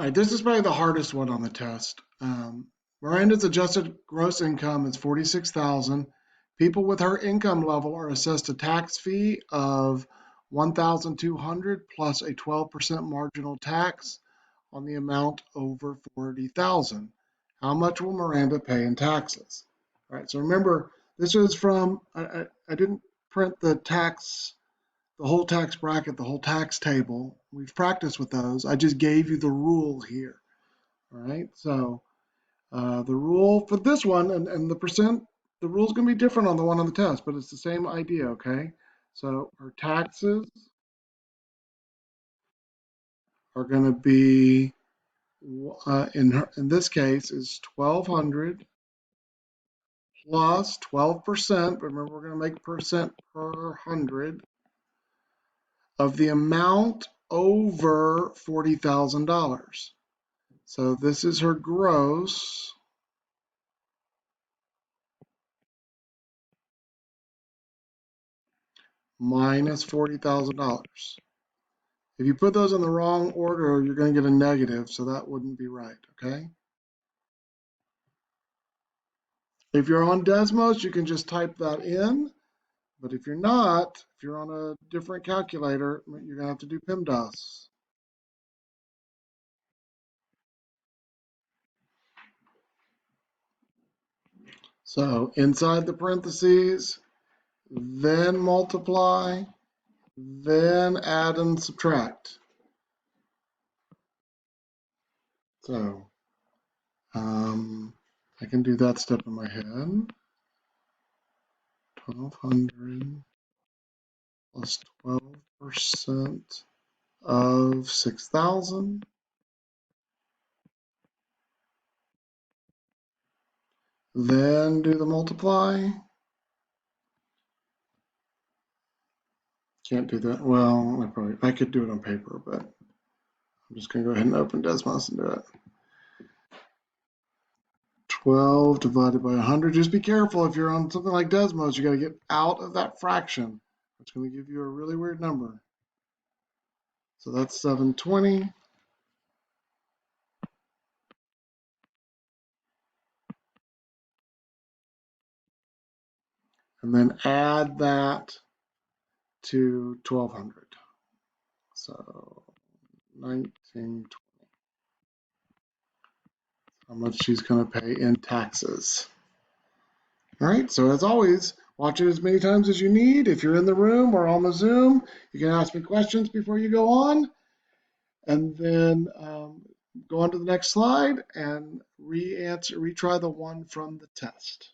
All right, this is probably the hardest one on the test. Miranda's adjusted gross income is 46,000. People with her income level are assessed a tax fee of 1,200 plus a 12% marginal tax on the amount over 40,000. How much will Miranda pay in taxes? All right, so remember, this is from, I didn't print the whole tax bracket, the whole tax table. We've practiced with those. I just gave you the rule here. All right, so the rule for this one and the percent, the rule is going to be different on the one on the test, but it's the same idea, okay? So her taxes are going to be, in this case, is 1,200 plus 12%, remember we're going to make percent per 100, of the amount over $40,000. So this is her gross minus $40,000. If you put those in the wrong order, you're going to get a negative, so that wouldn't be right, okay? If you're on Desmos, you can just type that in, but if you're not, if you're on a different calculator, you're going to have to do PEMDAS. So inside the parentheses, then multiply, then add and subtract. So I can do that step in my head. 1,200 plus 12% of 6,000. Then do the multiply. Can't do that. Well, I could do it on paper, but I'm just going to go ahead and open Desmos and do it. 12 divided by 100. Just be careful if you're on something like Desmos, you got to get out of that fraction. It's going to give you a really weird number. So that's 720. And then add that to 1,200. So 1920. How much she's going to pay in taxes. All right, so as always, watch it as many times as you need. If you're in the room or on the Zoom, you can ask me questions before you go on, and then go on to the next slide and retry the one from the test.